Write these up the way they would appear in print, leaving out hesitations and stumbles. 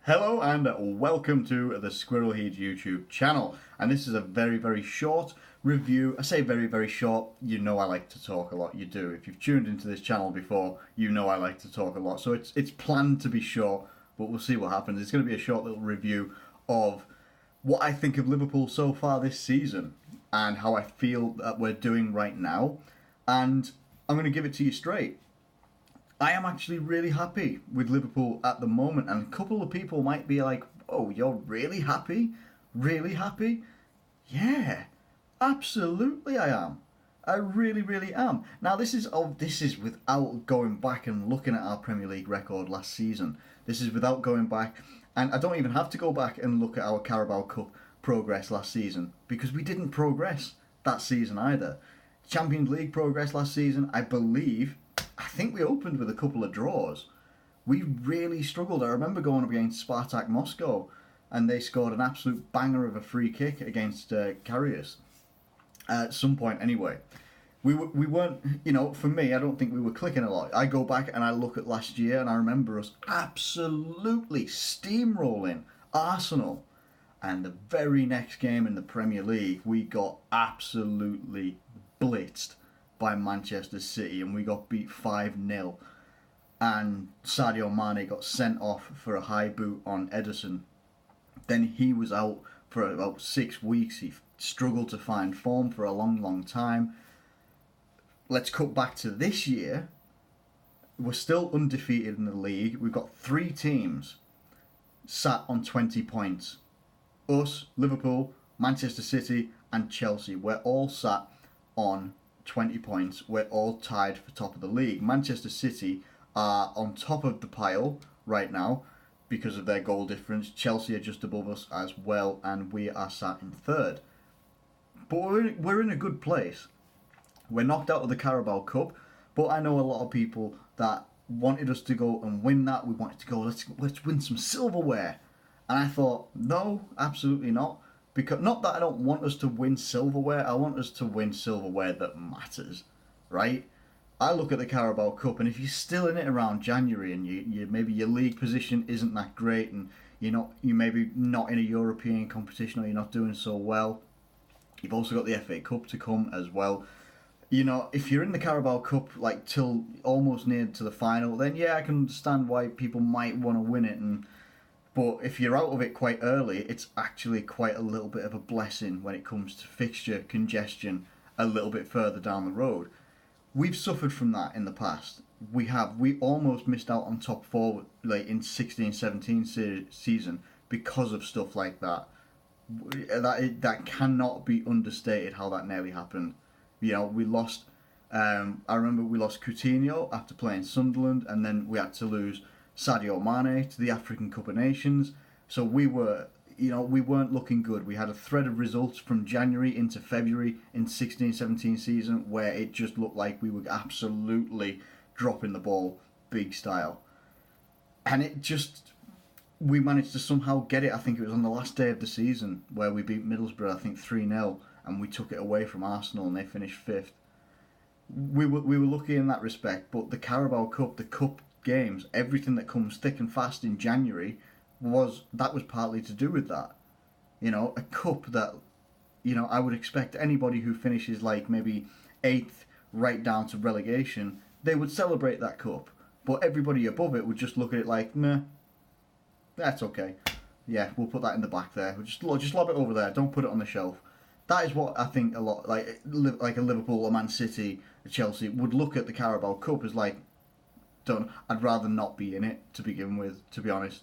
Hello and welcome to the Squirrel Heed YouTube channel. And this is a very, very short review. I say very, very short. You know I like to talk a lot. You do. If you've tuned into this channel before, you know I like to talk a lot. So it's planned to be short, but we'll see what happens. It's going to be a short little review of what I think of Liverpool so far this season and how I feel that we're doing right now. And I'm going to give it to you straight. I am actually really happy with Liverpool at the moment, and a couple of people might be like, "Oh, you're really happy? Really happy?" Yeah, absolutely I am. I really, really am. Now this is without going back and looking at our Premier League record last season. This is without going back, and I don't even have to go back and look at our Carabao Cup progress last season because we didn't progress that season either. Champions League progress last season, I think we opened with a couple of draws. We really struggled. I remember going up against Spartak Moscow, and they scored an absolute banger of a free kick against Karius at some point. Anyway, we weren't. For me, I don't think we were clicking a lot. I go back and I look at last year, and I remember us absolutely steamrolling Arsenal. And the very next game in the Premier League, we got absolutely blitzed by Manchester City, and we got beat 5-0. And Sadio Mane got sent off for a high boot on Ederson. Then he was out for about 6 weeks. He struggled to find form for a long, long time. Let's cut back to this year. We're still undefeated in the league. We've got 3 teams sat on 20 points. Us, Liverpool, Manchester City and Chelsea. We're all sat on 20 points. We're all tied for top of the league. Manchester City are on top of the pile right now because of their goal difference. Chelsea are just above us as well, and we are sat in third. But we're in a good place. We're knocked out of the Carabao Cup, but I know a lot of people that wanted us to go and win that. We wanted to go, let's win some silverware. And I thought, no, absolutely not. Because not that I don't want us to win silverware, I want us to win silverware that matters, right? I look at the Carabao Cup, and if you're still in it around January, and you maybe your league position isn't that great, and you maybe not in a European competition, or you're not doing so well, you've also got the FA Cup to come as well. If you're in the Carabao Cup like till almost near to the final, then yeah, I can understand why people might want to win it. But if you're out of it quite early, it's actually quite a little bit of a blessing when it comes to fixture congestion a little bit further down the road. We've suffered from that in the past. We have. We almost missed out on top 4 like in 16-17 season because of stuff like that. That cannot be understated how that nearly happened. We lost. I remember we lost Coutinho after playing Sunderland, and then we had to lose Sadio Mane to the African Cup of Nations. So we weren't looking good. We had a thread of results from January into February in 16-17 season where it just looked like we were absolutely dropping the ball big style. And we managed to somehow get it. I think it was on the last day of the season where we beat Middlesbrough, I think 3-0, and we took it away from Arsenal and they finished 5th. We were lucky in that respect, but the Carabao Cup, the cup games, everything that comes thick and fast in January was partly to do with that. A cup that I would expect anybody who finishes like maybe 8th right down to relegation, they would celebrate that cup, but everybody above it would just look at it like, meh, that's okay, yeah, we'll put that in the back there, we'll just lob it over there, don't put it on the shelf. That is what I think a lot like a Liverpool, a Man City, a Chelsea would look at the Carabao Cup as like, I'd rather not be in it to begin with, to be honest.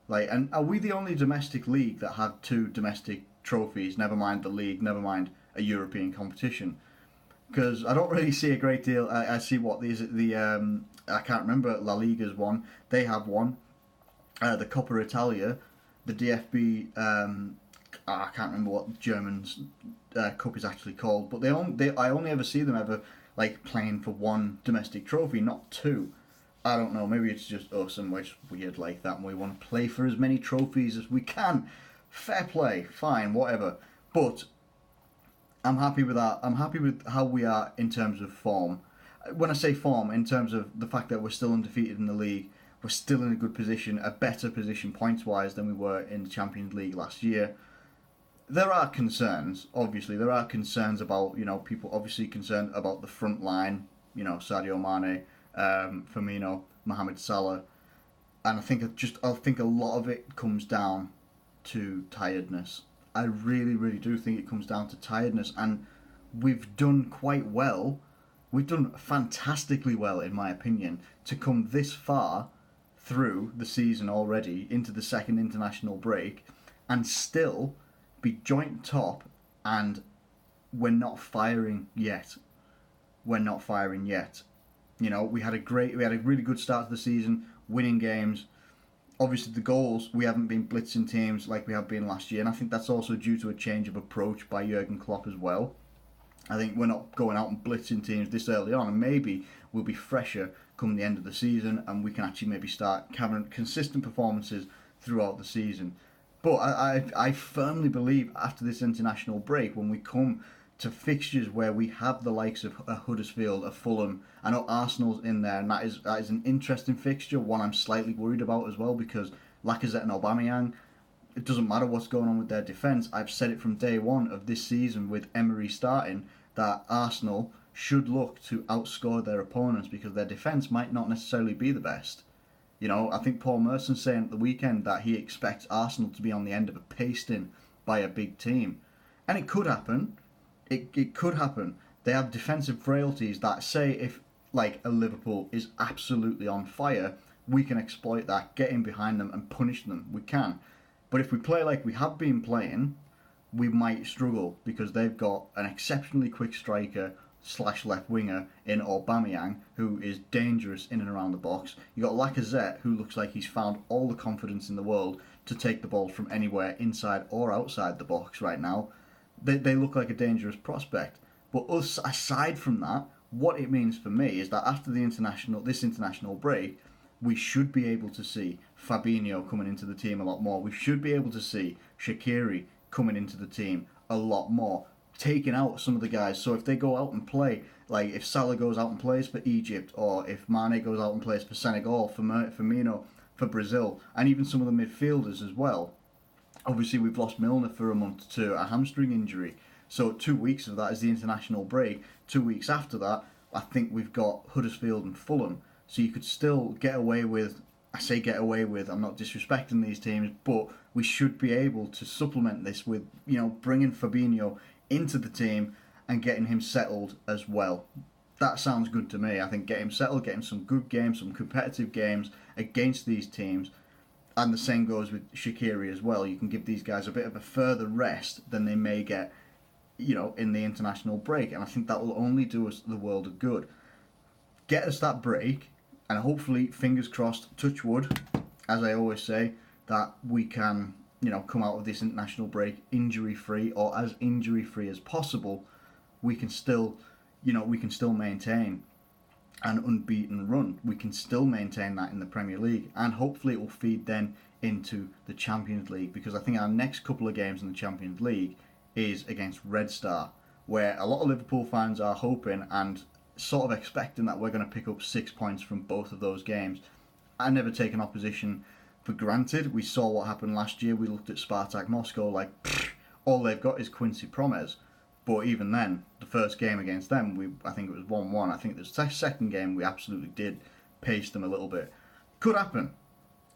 And are we the only domestic league that have 2 domestic trophies? Never mind the league, never mind a European competition. Because I don't really see a great deal. I see what I can't remember. La Liga's one. They have one. The Coppa Italia, the DFB. I can't remember what German's cup is actually called. But I only ever see them ever like playing for 1 domestic trophy, not 2. I don't know, maybe it's just us and we're just weird like that and we want to play for as many trophies as we can. Fair play, fine, whatever. But I'm happy with that. I'm happy with how we are in terms of form. When I say form, in terms of the fact that we're still undefeated in the league, We're still in a good position, a better position points-wise than we were in the Champions League last year. There are concerns, obviously. There are concerns about, people obviously concerned about the front line, Sadio Mane, Firmino, Mohamed Salah. And I think a lot of it comes down to tiredness. I really, really do think it comes down to tiredness. And we've done quite well. We've done fantastically well, in my opinion, to come this far through the season already, into the second international break, and still be joint top, and we're not firing yet. We're not firing yet. We had a really good start to the season, winning games. Obviously, the goals, we haven't been blitzing teams like we have been last year, and I think that's also due to a change of approach by Jurgen Klopp as well. I think we're not going out and blitzing teams this early on, and maybe we'll be fresher come the end of the season, and we can actually maybe start having consistent performances throughout the season. But I firmly believe after this international break, when we come to fixtures where we have the likes of Huddersfield, of Fulham, I know Arsenal's in there, and that is an interesting fixture, one I'm slightly worried about as well, because Lacazette and Aubameyang, it doesn't matter what's going on with their defence. I've said it from day one of this season with Emery starting, that Arsenal should look to outscore their opponents because their defence might not necessarily be the best. I think Paul Merson's saying at the weekend that he expects Arsenal to be on the end of a pasting by a big team. And it could happen. It could happen. They have defensive frailties that say if, like, a Liverpool is absolutely on fire, we can exploit that, get in behind them and punish them. We can. But if we play like we have been playing, we might struggle because they've got an exceptionally quick striker / left winger in Aubameyang, who is dangerous in and around the box. You got Lacazette, who looks like he's found all the confidence in the world to take the ball from anywhere inside or outside the box right now. They look like a dangerous prospect. But aside from that, what it means for me is that after this international break, we should be able to see Fabinho coming into the team a lot more. We should be able to see Shaqiri coming into the team a lot more, taking out some of the guys. So if they go out and play, like if Salah goes out and plays for Egypt, or if Mane goes out and plays for Senegal, for Firmino, for Brazil, and even some of the midfielders as well. Obviously, we've lost Milner for a month to a hamstring injury. So 2 weeks of that is the international break. 2 weeks after that, I think we've got Huddersfield and Fulham. So you could still get away with, I say get away with, I'm not disrespecting these teams, but we should be able to supplement this with, bringing Fabinho into the team and getting him settled as well. That sounds good to me. I think get him settled, get him some good games, some competitive games against these teams. And the same goes with Shaqiri as well. You can give these guys a bit of a further rest than they may get, in the international break. And I think that will only do us the world of good. Get us that break, and hopefully, fingers crossed, touch wood, as I always say, that we can, come out of this international break injury-free, or as injury-free as possible. We can still maintain an unbeaten run. We can still maintain that in the Premier League, and hopefully it will feed then into the Champions League, because I think our next couple of games in the Champions League is against Red Star, where a lot of Liverpool fans are hoping and sort of expecting that we're going to pick up 6 points from both of those games. I never take an opposition for granted. We saw what happened last year. We looked at Spartak Moscow like, all they've got is Quincy Promes. But even then, the first game against them, I think it was 1-1. I think the second game, we absolutely did pace them a little bit. Could happen.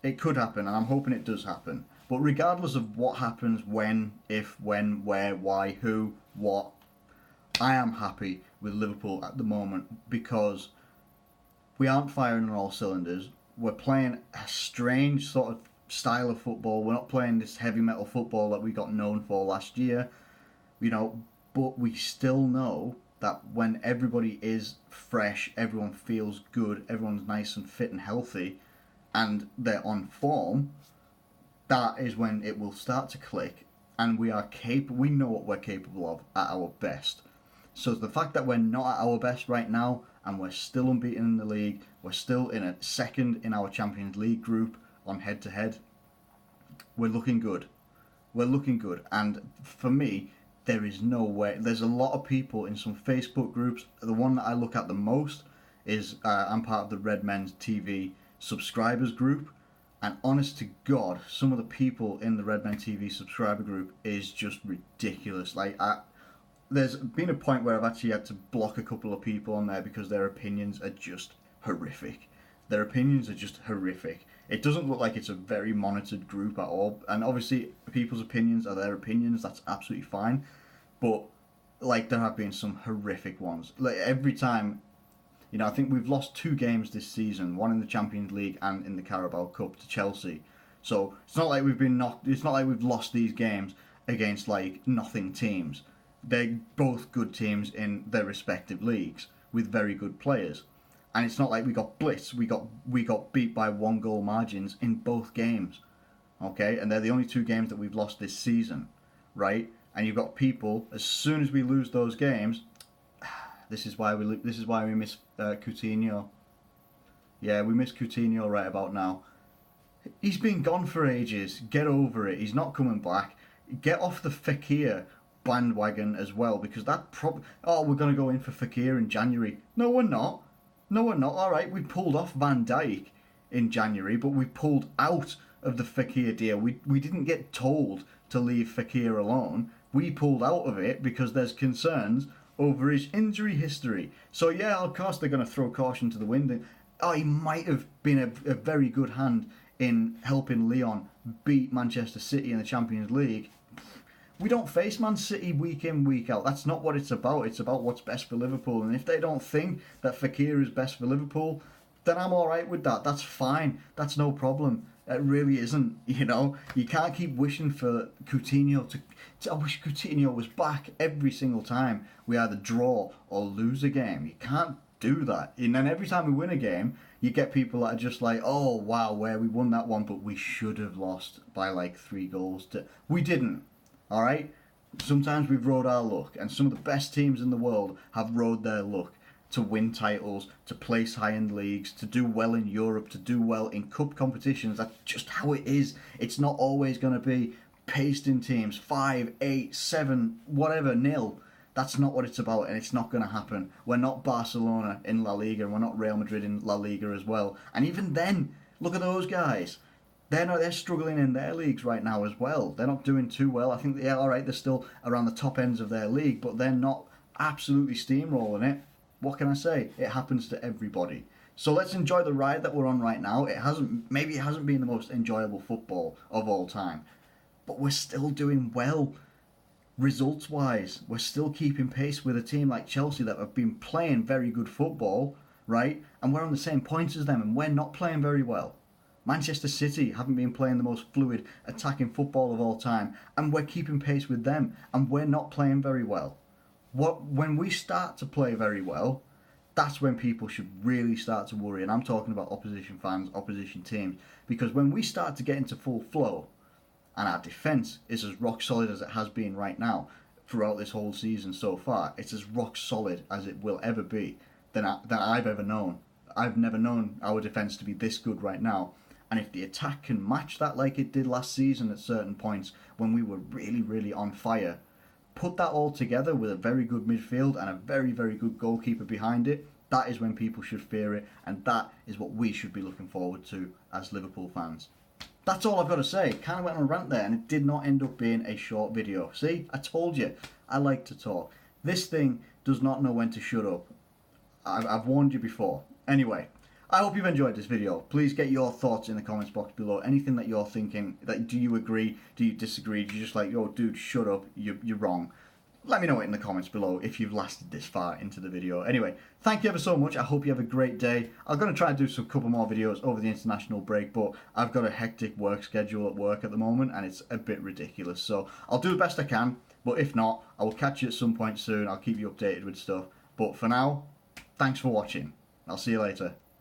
It could happen, and I'm hoping it does happen. But regardless of what happens, when, if, when, where, why, who, what, I am happy with Liverpool at the moment because we aren't firing on all cylinders. We're playing a strange sort of style of football. We're not playing this heavy metal football that we got known for last year, but we still know that when everybody is fresh, everyone feels good, everyone's nice and fit and healthy, and they're on form, that is when it will start to click, and we know what we're capable of at our best. So the fact that we're not at our best right now, and we're still unbeaten in the league, we're still in a second in our Champions League group on head-to-head, we're looking good. We're looking good, and for me, there is no way. There's a lot of people in some Facebook groups. The one that I look at the most is I'm part of the Red Men's TV subscribers group, and honest to God, some of the people in the Redmen TV subscriber group is just ridiculous. Like, there's been a point where I've actually had to block a couple of people on there because their opinions are just horrific. Their opinions are just horrific. It doesn't look like it's a very monitored group at all. And obviously, people's opinions are their opinions. That's absolutely fine. But, like, there have been some horrific ones. Like, every time, you know, I think we've lost 2 games this season, one in the Champions League and in the Carabao Cup to Chelsea. So it's not like we've been knocked. It's not like we've lost these games against like nothing teams. They're both good teams in their respective leagues with very good players, and it's not like we got blitzed. We got beat by 1-goal margins in both games. Okay, and they're the only 2 games that we've lost this season, right? And you've got people. As soon as we lose those games. This is why we miss Coutinho. Yeah, we miss Coutinho right about now. He's been gone for ages. Get over it. He's not coming back. Get off the Fekir bandwagon as well, because that we're going to go in for Fekir in January. No, we're not. No, we're not. All right, we pulled off Van Dijk in January, but we pulled out of the Fekir deal. We didn't get told to leave Fekir alone. We pulled out of it because there's concerns over his injury history. So yeah, of course they're going to throw caution to the wind. And, he might have been a very good hand in helping Lyon beat Manchester City in the Champions League. We don't face Man City week in, week out. That's not what it's about. It's about what's best for Liverpool. And if they don't think that Fekir is best for Liverpool, then I'm all right with that. That's fine. That's no problem. It really isn't, you know. You can't keep wishing for Coutinho to... I wish Coutinho was back every single time we either draw or lose a game. You can't do that. And then every time we win a game, you get people that are just like, oh, wow, where we won that one, but we should have lost by like 3 goals. We didn't, all right? Sometimes we've rode our luck, and some of the best teams in the world have rode their luck to win titles, to place high in leagues, to do well in Europe, to do well in cup competitions. That's just how it is. It's not always going to be pasting teams 5, 8, 7, whatever, nil. That's not what it's about, and it's not going to happen. We're not Barcelona in La Liga, and we're not Real Madrid in La Liga as well. And even then, look at those guys. They're struggling in their leagues right now as well. They're not doing too well. I think they're still around the top ends of their league, but they're not absolutely steamrolling it. What can I say? It happens to everybody. So let's enjoy the ride that we're on right now. Maybe it hasn't been the most enjoyable football of all time, but we're still doing well. Results-wise, we're still keeping pace with a team like Chelsea that have been playing very good football, right? And we're on the same points as them, and we're not playing very well. Manchester City haven't been playing the most fluid attacking football of all time, and we're keeping pace with them, and we're not playing very well. When we start to play very well, that's when people should really start to worry. And I'm talking about opposition fans, opposition teams. Because when we start to get into full flow, and our defence is as rock solid as it has been right now, throughout this whole season so far, it's as rock solid as it will ever be than I've ever known. I've never known our defence to be this good right now. And if the attack can match that like it did last season at certain points when we were really, really on fire, put that all together with a very good midfield and a very, very good goalkeeper behind it, that is when people should fear it, and that is what we should be looking forward to as Liverpool fans. That's all I've got to say. Kind of went on a rant there, and it did not end up being a short video. See, I told you, I like to talk. This thing does not know when to shut up. I've warned you before. Anyway, I hope you've enjoyed this video. Please get your thoughts in the comments box below. Anything that you're thinking, do you agree? Do you disagree? Do you just like, yo, dude, shut up, you're wrong? Let me know it in the comments below if you've lasted this far into the video. Anyway, thank you ever so much. I hope you have a great day. I'm going to try and do some couple more videos over the international break, but I've got a hectic work schedule at work at the moment, and it's a bit ridiculous. So I'll do the best I can, but if not, I will catch you at some point soon. I'll keep you updated with stuff. But for now, thanks for watching. I'll see you later.